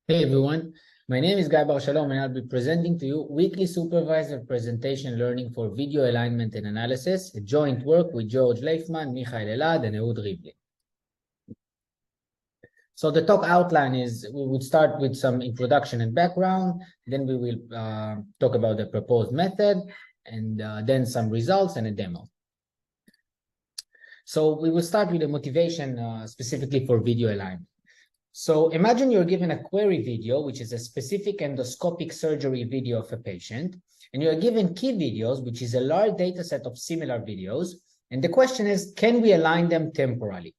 Hey everyone, my name is Bar-Shalom and I'll be presenting to you weekly supervised representation learning for video alignment and analysis, a joint work with George Leifman, Elad, and Ehud. So the talk outline is we would start with some introduction and background, then we will talk about the proposed method, and then some results and a demo. So we will start with a motivation specifically for video alignment. So imagine you're given a query video, which is a specific endoscopic surgery video of a patient, and you're given key videos, which is a large data set of similar videos. And the question is, can we align them temporally?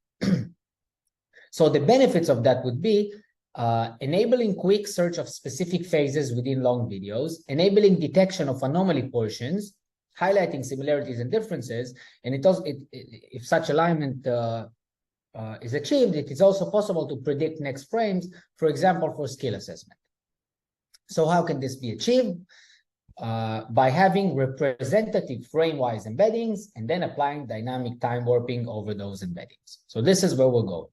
So the benefits of that would be enabling quick search of specific phases within long videos, enabling detection of anomaly portions, highlighting similarities and differences. And if such alignment is achieved, it is also possible to predict next frames, for example, for skill assessment. So how can this be achieved? By having representative frame-wise embeddings and then applying dynamic time warping over those embeddings. So this is where we'll go.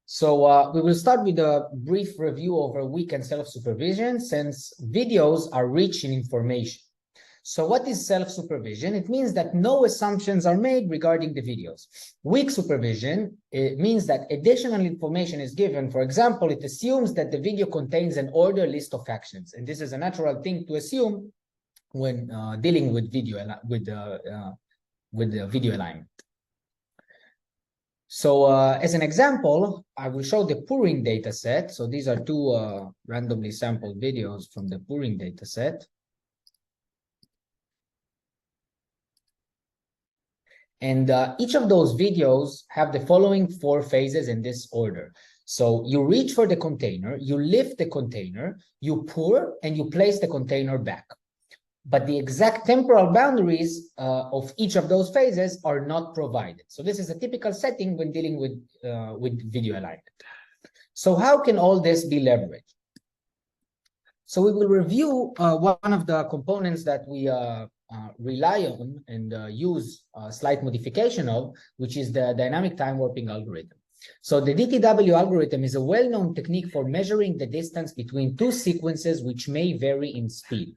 So we will start with a brief review over weak and self-supervision, since videos are rich in information. So what is self-supervision? It means that no assumptions are made regarding the videos. Weak supervision, it means that additional information is given. For example, it assumes that the video contains an order list of actions. And this is a natural thing to assume when dealing with video alignment. So as an example, I will show the Puring data set. So these are two randomly sampled videos from the Puring data set. And each of those videos have the following 4 phases in this order. So you reach for the container, you lift the container, you pour, and you place the container back. But the exact temporal boundaries of each of those phases are not provided. So this is a typical setting when dealing with video alignment. So how can all this be leveraged? So we will review one of the components that we rely on and use slight modification of, which is the dynamic time warping algorithm. So the DTW algorithm is a well-known technique for measuring the distance between 2 sequences which may vary in speed.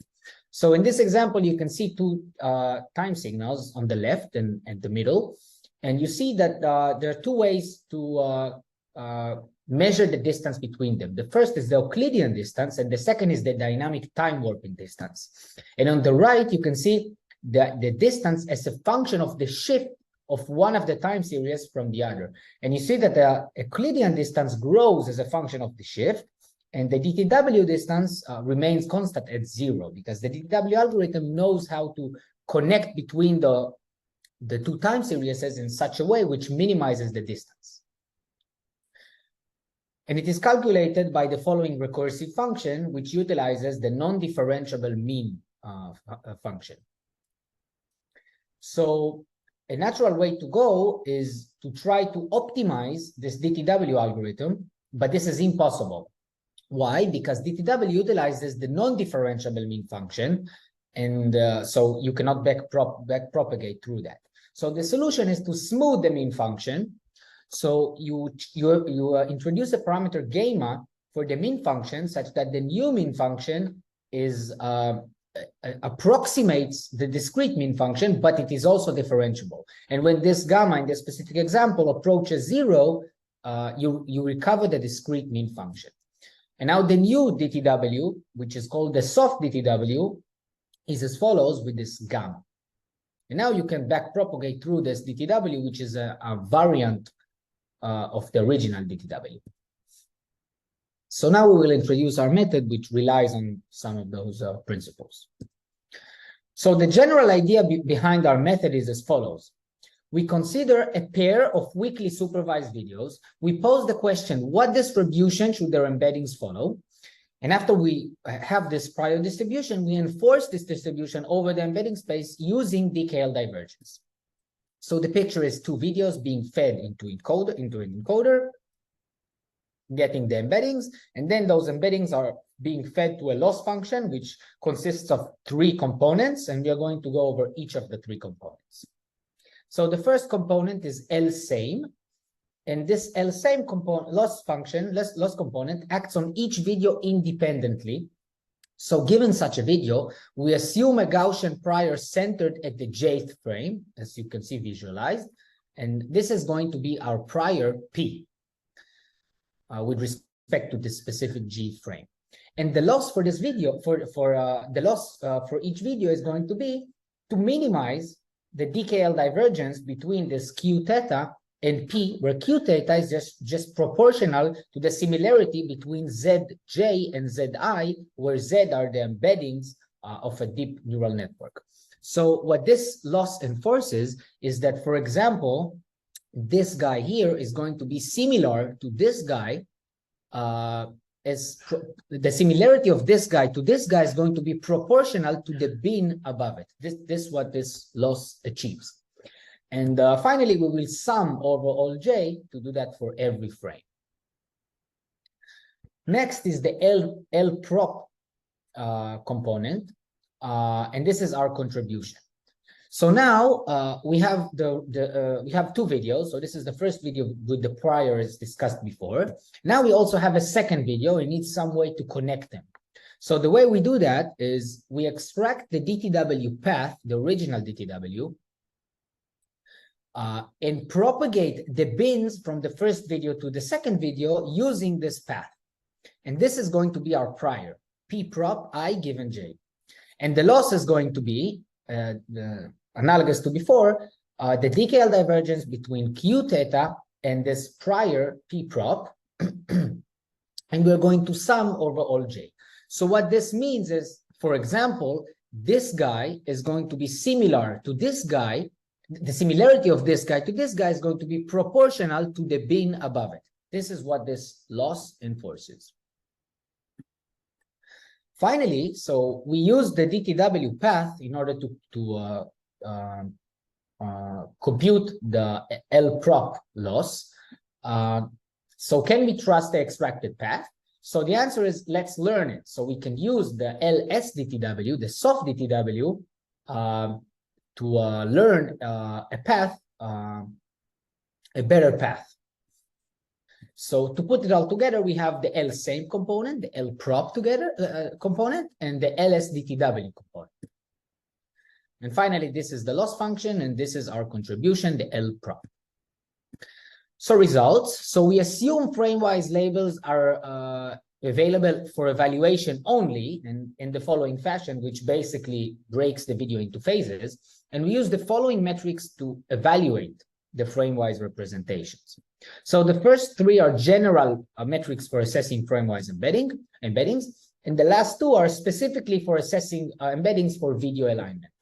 So in this example, you can see 2 time signals on the left and the middle, and you see that there are 2 ways to measure the distance between them. The first is the Euclidean distance, and the second is the dynamic time warping distance. And on the right, you can see the distance as a function of the shift of one of the time series from the other. And you see that the Euclidean distance grows as a function of the shift, and the DTW distance remains constant at 0, because the DTW algorithm knows how to connect between the 2 time series in such a way which minimizes the distance. And it is calculated by the following recursive function, which utilizes the non-differentiable mean function. So a natural way to go is to try to optimize this DTW algorithm, but this is impossible. Why? Because DTW utilizes the non-differentiable mean function, and so you cannot back propagate through that. So the solution is to smooth the mean function. So you introduce a parameter gamma for the mean function such that the new mean function is approximates the discrete mean function, but it is also differentiable. And when this gamma in this specific example approaches 0, you recover the discrete mean function. And now the new DTW, which is called the SoftDTW, is as follows with this gamma. And now you can back propagate through this DTW, which is a variant of the original DTW. So now we will introduce our method, which relies on some of those principles. So the general idea behind our method is as follows. We consider a pair of weakly supervised videos. We pose the question, what distribution should their embeddings follow? And after we have this prior distribution, we enforce this distribution over the embedding space using the KL-divergence. So the picture is 2 videos being fed into an encoder, getting the embeddings, and then those embeddings are being fed to a loss function, which consists of 3 components, and we are going to go over each of the 3 components. So the first component is L same, And this L-same component, loss function, loss component, acts on each video independently. So given such a video, we assume a Gaussian prior centered at the jth frame, as you can see visualized. And this is going to be our prior P with respect to this specific G frame. And the loss for this video, the loss for each video is going to be to minimize the DKL divergence between this Q theta and P, where Q theta is just proportional to the similarity between Zj and Zi, where Z are the embeddings of a deep neural network. So what this loss enforces is that, for example, this guy here is going to be similar to this guy, the similarity of this guy to this guy is going to be proportional to the bin above it. This is what this loss achieves. And finally, we will sum over all J to do that for every frame. Next is the LRProp component, and this is our contribution. So now we have we have two videos. So this is the first video with the prior as discussed before. Now we also have a second video. We need some way to connect them. So the way we do that is we extract the DTW path, the original DTW, and propagate the bins from the first video to the second video using this path. And this is going to be our prior, P prop I given J. And the loss is going to be analogous to before, the DKL divergence between Q theta and this prior P prop, and we're going to sum over all J. So what this means is, for example, this guy is going to be similar to this guy. The similarity of this guy to this guy is going to be proportional to the bin above it. This is what this loss enforces. Finally, so we use the DTW path in order to compute the LRProp loss. So can we trust the extracted path? So the answer is, let's learn it. So we can use the LSDTW, the SoftDTW, to learn a path, a better path. So to put it all together, we have the L-same component, the LRProp together component, and the LSDTW component. And finally, this is the loss function, and this is our contribution, the LRProp. So results. So we assume frame-wise labels are available for evaluation only, and in the following fashion, which basically breaks the video into phases. And we use the following metrics to evaluate the frame-wise representations. So the first three are general metrics for assessing frame-wise embeddings, and the last two are specifically for assessing embeddings for video alignment.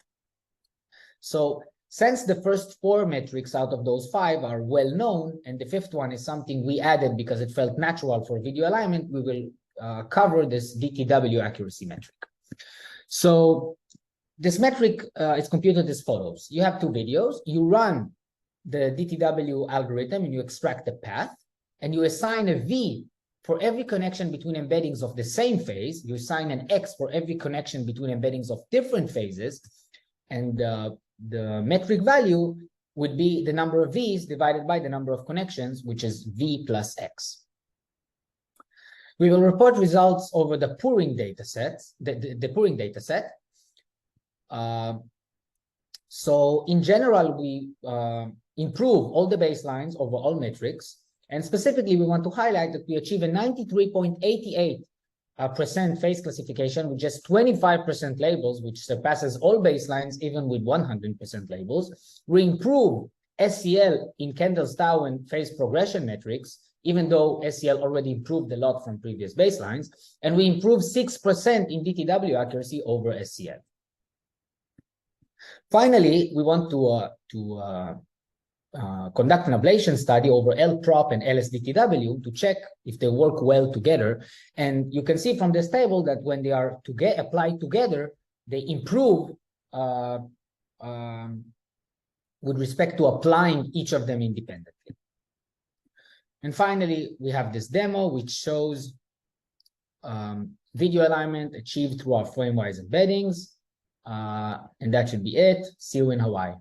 So since the first four metrics out of those five are well known, and the fifth one is something we added because it felt natural for video alignment, we will cover this DTW accuracy metric. So this metric is computed as follows. You have two videos, you run the DTW algorithm and you extract the path, and you assign a V for every connection between embeddings of the same phase. You assign an X for every connection between embeddings of different phases, and the metric value would be the number of V's divided by the number of connections, which is V plus X. We will report results over the Puring data sets, the Puring data set. So in general, we improve all the baselines over all metrics. And specifically, we want to highlight that we achieve a 93.88% phase classification with just 25% labels, which surpasses all baselines, even with 100% labels. We improve SEL in Kendall's tau and phase progression metrics, even though SEL already improved a lot from previous baselines. And we improve 6% in DTW accuracy over SEL. Finally, we want to conduct an ablation study over LRProp and LSDTW to check if they work well together. And you can see from this table that when they are applied together, they improve with respect to applying each of them independently. And finally, we have this demo which shows video alignment achieved through our frame-wise embeddings. And that should be it. See you in Hawaii.